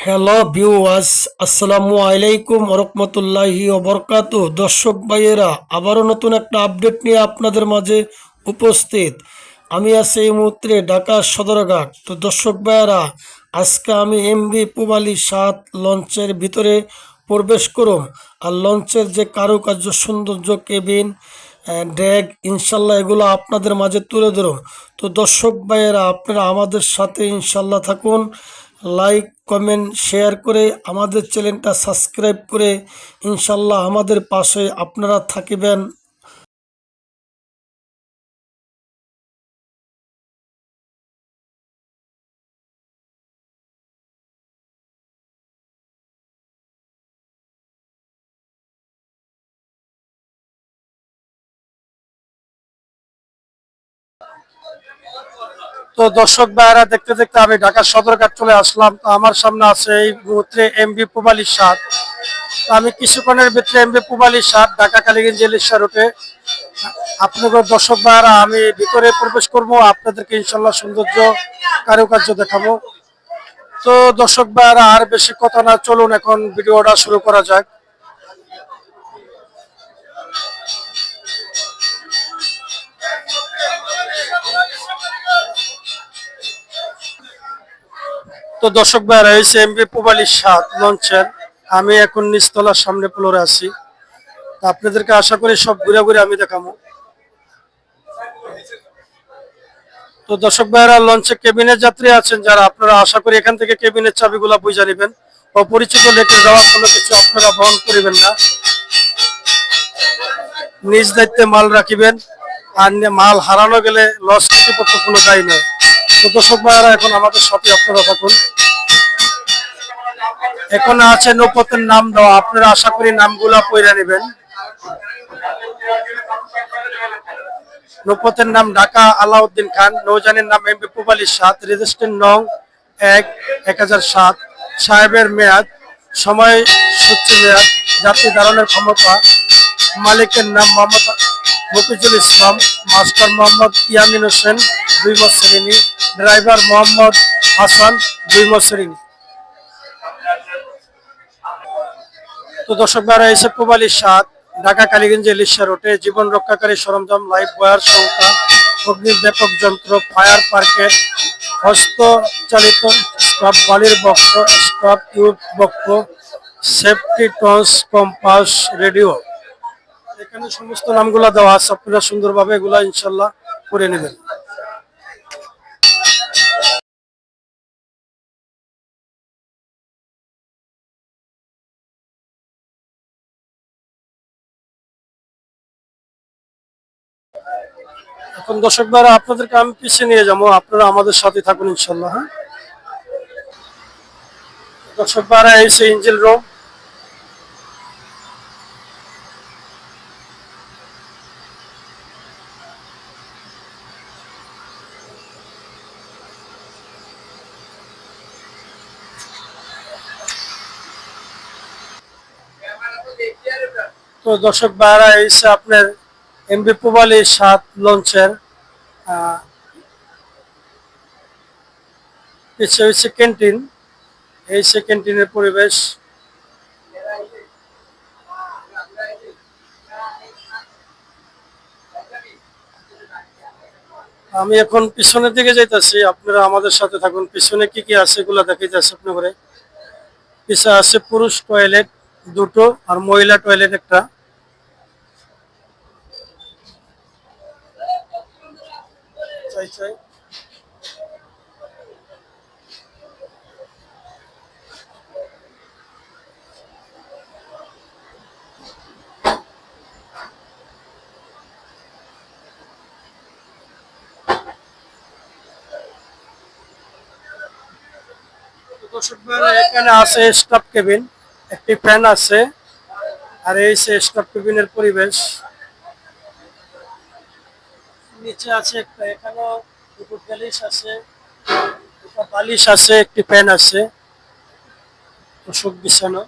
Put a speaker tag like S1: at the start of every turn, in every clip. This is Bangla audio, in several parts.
S1: হ্যালো ভিউয়ার্স, আসসালামু আলাইকুম রহমতুল্লাহি ওবরকাত। দর্শক ভাইয়েরা, আবারও নতুন একটা আপডেট নিয়ে আপনাদের মাঝে উপস্থিত। আমি আছি এই মুহূর্তে ঢাকা সদরঘাট। তো দর্শক ভাইয়েরা, আজকে আমি এমভি পুবালি 7 লঞ্চের ভিতরে প্রবেশ করুম। আর লঞ্চের যে কারুকার্য, সৌন্দর্য, কেবিন, ড্যাগ, ইনশাল্লাহ এগুলো আপনাদের মাঝে তুলে ধরুন। তো দর্শক ভাইয়েরা, আপনারা আমাদের সাথে ইনশাল্লাহ থাকুন। লাইক, কমেন্ট, শেয়ার করে আমাদের চ্যানেলটা সাবস্ক্রাইব করে ইনশাল্লাহ আমাদের পাশে আপনারা থাকিবেন।
S2: তো দর্শক ভাইরা, দেখতে দেখতে আমি ঢাকা সদরঘাট চলে আসলাম। তো আমার সামনে আছে এই মুহূর্তে এমবি পুবালি সাত। আমি কিছুক্ষণের ভিতরে এমবি পুবালি সাত ঢাকা কালীগঞ্জ ইলিশা রুটে আপনাদের দর্শক ভাইরা আমি ভিতরে প্রবেশ করব, আপনাদেরকে ইনশাল্লাহ সৌন্দর্য কারুকার্য দেখাবো। তো দর্শক ভাইরা, আর বেশি কথা না, চলুন এখন ভিডিওটা শুরু করা যাক। তো দর্শক ভাইরা, হয়েছে এমবি পুবালি সাত লঞ্চের। আমি এখন নিচতলার সামনে ফ্লোরে আছি। তা আপনাদেরকে আশা করি সব ঘুরে ঘুরে আমি দেখাবো। তো দর্শক ভাইরা, লঞ্চে কেবিনের যাত্রী আছেন যারা, আপনারা আশা করি এখান থেকে কেবিনের চাবিগুলা বুঝে নেবেন। অপরিচিত লেখে যাওয়ার কোনো কিছু আপনারা বহন করিবেন না। নিজ দায়িত্বে মাল রাখিবেন। আর মাল হারানো গেলে লস কর্তৃপক্ষ কোনো দায়ী নয়। তো দর্শক ভাইরা, এখন আমাদের সাথে আপনারা থাকুন। এখন আছে নৌপথের নাম দেওয়া, আপনারা আশা করি নামগুলা পড়ে নেবেন। নৌপথের নাম ঢাকা আলাউদ্দিন খান, নৌজানের নাম এমবি পুবালি সাত, রেজিস্ট্রেশন নং ১/১০০৭, সাহেবের মেয়াদ, সময় সূচি মেয়াদ, যাত্রী ধারণের ক্ষমতা, মালিকের নাম মোহাম্মদ মফিজুল ইসলাম, মাস্টার মোহাম্মদ ইয়ামিন হোসেন ২ শ্রেণী, ড্রাইভার মোহাম্মদ হাসান ২ শ্রেণী। তো দর্শক ভাইরা, এসে পুবালি সাত ঢাকা কালীগঞ্জ ইলিশা রোডে জীবন রক্ষাকারী সরঞ্জাম, লাইফ বয়ার সংখ্যা, অগ্নিব্যাপক যন্ত্র, ফায়ার পার্কের হস্তচালিত স্টপ, বালির box, stop tube box, safety torch, compass, radio, এখানে সমস্ত নামগুলা দেওয়া আছে। আপনারা সুন্দরভাবে এগুলা ইনশাল্লাহ করে নেবেন। এখন দর্শক ভাইরা, আপনাদেরকে আমি পিছিয়ে নিয়ে যাবো, আপনারা আমাদের সাথে থাকুন ইনশাল্লাহ। হ্যাঁ, দর্শক ভাইরা, এই সে ইঞ্জিল রুম। তো দর্শক ভাইরা, এই সে আপনার এমবি পুবালি সাত লঞ্চের পিছিয়ে হচ্ছে ক্যান্টিন। এই সে ক্যান্টিনের পরিবেশ। আমি এখন পিছনের দিকে যাইতেছি, আপনারা আমাদের সাথে থাকুন। পিছনে কি কি আছে এগুলা দেখাইতেছে আপনাদের। পিছে আছে পুরুষ টয়লেট দুটো আর মহিলা টয়লেট একটা। চাই চাই। দর্শক ভাইরা, এখানে আছে স্টাফ কেবিন, একটি ফ্যান আছে। আর এই সে স্টাফ কেবিনের পরিবেশ। নিচে আছে একটা, এখানেও দুটো বালিশ আছে, দুটো বালিশ আছে, একটি ফ্যান আছে, অশোক বিছানো।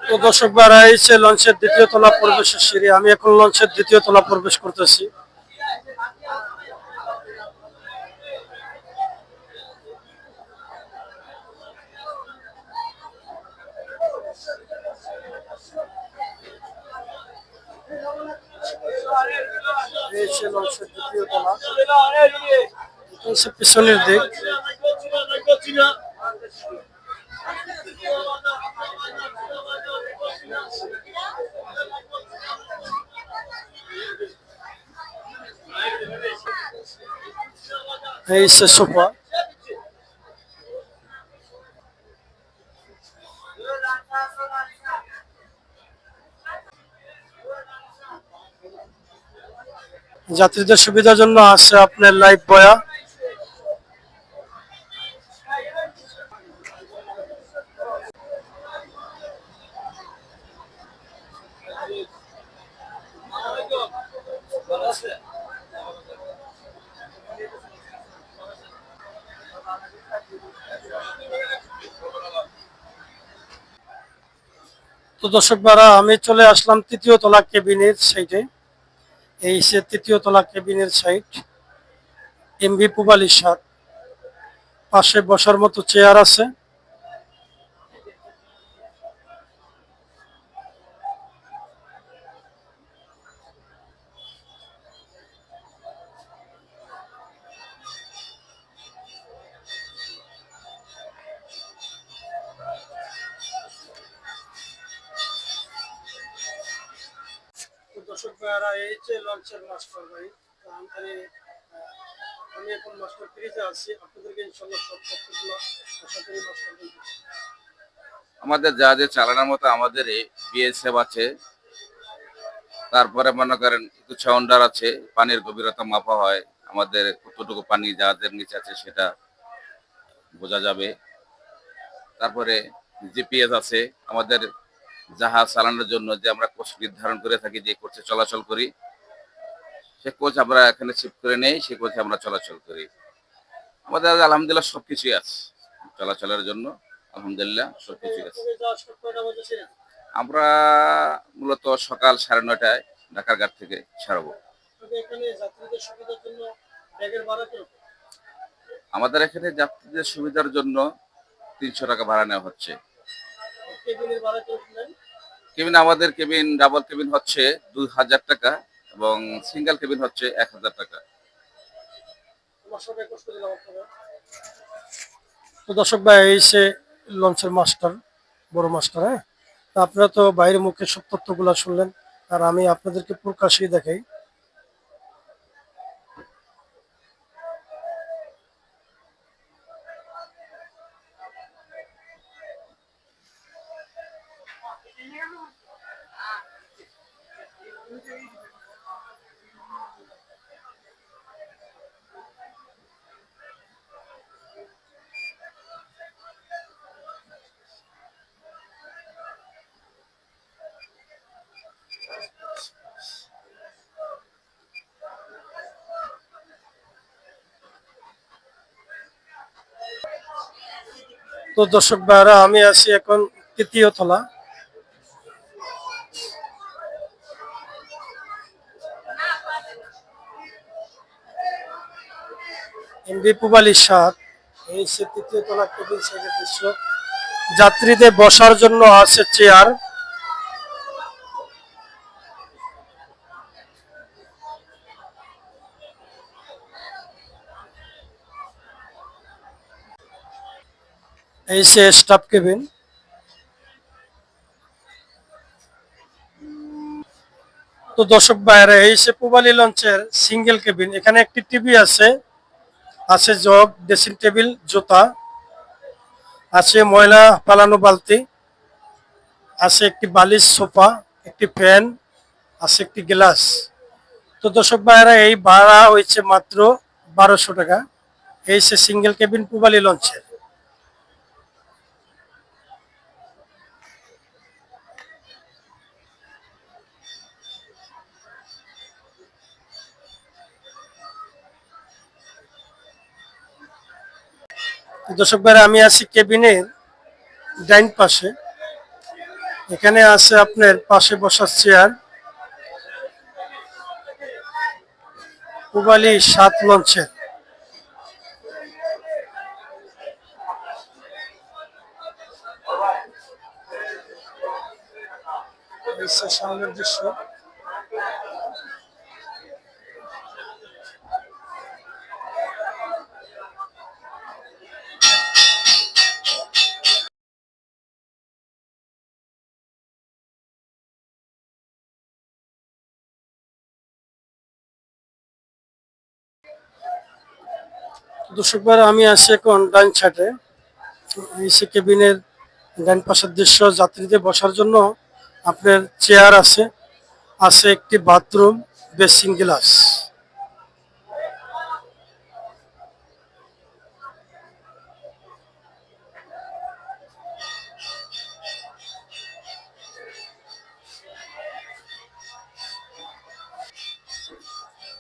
S2: তো দর্শক ভাইরা এসে লঞ্চের দ্বিতীয় তলা প্রবেশের সিঁড়ি, আমি এখন লঞ্চের দ্বিতীয় তলা প্রবেশ করতেছি। এই সে লঞ্চের দ্বিতীয় তলা, এটা হচ্ছে পিছনের দিক। এই সে সোফা। যাত্রীদের সুবিধার জন্য আছে আপনার লাইফ বয়া। তো দর্শক ভাইরা আমি চলে আসলাম তৃতীয় তলা কেবিনের সাইডে। এই সে তৃতীয় তলা কেবিনের সাইড। এমভি পুবালি 7, পাশে বসার মতো চেয়ার আছে। তো দর্শক ভাইরা এই যে লঞ্চের মাস্টার ভাই, আমি এখন মাস্টার ফ্রিজে আছি, আপনাদেরকে ইনশাআল্লাহ সব তথ্যগুলো আশা করি মাস্টার দিবেন।
S3: আমাদের জাহাজে চালানোর মতো আমাদের বিএসএফ আছে, তারপরে মনে করেন একটু সাউন্ডার আছে, পানির গভীরতা মাপা হয়, আমাদের কতটুকু পানি জাহাজের নিচে আছে সেটা বোঝা যাবে। তারপরে জিপিএস আছে, আমাদের জাহাজ চালানোর জন্য যে আমরা কোচ নির্ধারণ করে থাকি, যে কোচে চলাচল করি, সে কোচ আমরা এখানে শিফট করে নেই, সে কোচে আমরা চলাচল করি। আমাদের আলহামদুলিল্লাহ সবকিছুই আছে চলাচলের জন্য, আলহামদুলিল্লাহ সবকিছুই আছে। আমরা মূলত সকাল 9:30টায় ঢাকার ঘাট থেকে ছাড়বো। আমাদের এখানে যাত্রীদের সুবিধার জন্য 300 টাকা ভাড়া নেওয়া হচ্ছে। কেবিন, আমাদের কেবিন ডাবল কেবিন হচ্ছে 2000 টাকা এবং সিঙ্গেল কেবিন হচ্ছে 1000 টাকা।
S2: তো দর্শক ভাই এই সে লঞ্চের মাস্টার, বড় মাস্টার। হ্যাঁ, তা আপনারা তো বাইরের মুখে সব তথ্যগুলো শুনলেন, আর আমি আপনাদেরকে প্রকাশ্যেই দেখাই। তো দর্শক ভাইরা আমি আছি এখন তৃতীয় তলা। এমভি পুবালি 7, এই সে তৃতীয় তলা কেবিন সাইডের দৃশ্য। যাত্রীদের বসার জন্য আছে চেয়ার। এই সে স্টাফ কেবিন। তো দর্শক ভাইরা এই সে পুবালি লঞ্চের সিঙ্গেল কেবিন। এখানে একটি টিভি আছে, আছে জগ, ড্রেসিং টেবিল, জুতা, আছে ময়লা পালানো বালতি, আছে একটি বালিশ সোফা, একটি ফ্যান, আছে একটি গ্লাস। তো দর্শক ভাইরা এই ভাড়া হয়েছে মাত্র 1200 টাকা। এই সে সিঙ্গেল কেবিন পুবালি লঞ্চের। দর্শক ভাইরা আমি আছি কেবিনের ডাইন পাশে। এখানে আছে আপনার পাশে বসার চেয়ার, পূবালী 7 লঞ্চের। সামনের দৃশ্য। দর্শকবার আমি আছি এখন ডান ছাটে, এসি কেবিনের ডান পাশের দৃশ্য। যাত্রীদের বসার জন্য আপনার চেয়ার আছে, আছে একটি বাথরুম, বেসিং গ্লাস।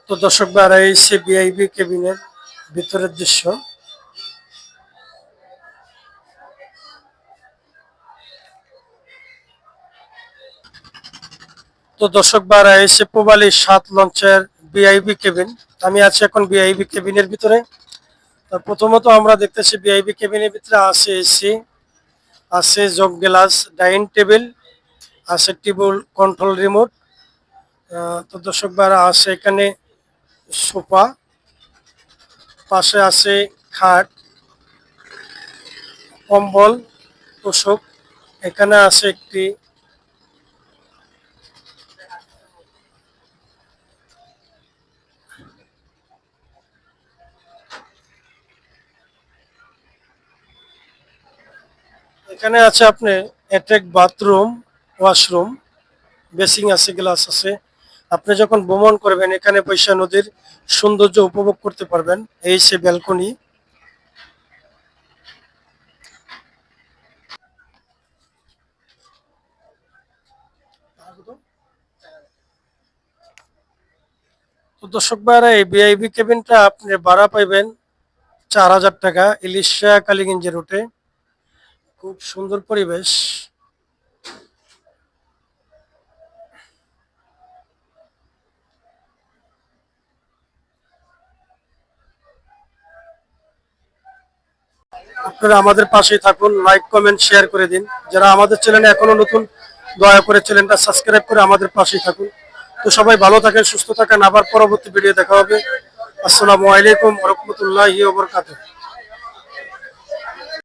S2: তো দর্শক ভাইরা এই সে ভিআইপি কেবিনের ভিতরের দৃশ্য। তো দর্শক ভাইরা এই সে পূবালী 7 লঞ্চের ভিআইপি কেবিন। আমি আছি এখন ভিআইপি কেবিনের ভিতরে। তো প্রথমত আমরা দেখতেছি ভিআইপি কেবিনের ভিতরে আছে এসি, আছে জগ গ্লাস, ডাইনিং টেবিল, আছে টেবিল কন্ট্রোল রিমোট। তো দর্শক ভাইরা আছে এখানে সোফা, পাশে আছে খাট, কম্বল, তোষক। এখানে আছে একটি এখানে আছে আপনি অ্যাটাক বাথরুম, ওয়াশরুম, বেসিং আছে, গ্লাস আছে। আপনি যখন ভ্রমণ করবেন এখানে বৈশা নদীর সৌন্দর্য উপভোগ করতে পারবেন। এই সে ব্যালকনি। তো দর্শক ভাইরা এই ভিআইপি কেবিনটা আপনি ভাড়া পাইবেন 4000 টাকা, ইলিশা কালীগঞ্জ রুটে। খুব সুন্দর পরিবেশ। আপনারা আমাদের পাশেই থাকুন, লাইক কমেন্ট শেয়ার করে দিন। যারা আমাদের চ্যানেলে এখনো নতুন, দয়া করে চ্যানেলটা সাবস্ক্রাইব করে আমাদের পাশেই থাকুন। তো সবাই ভালো থাকেন, সুস্থ থাকেন। আবার পরবর্তী ভিডিও দেখা হবে। আসসালামু আলাইকুম ওয়া রাহমাতুল্লাহি ওয়া বারাকাতুহু।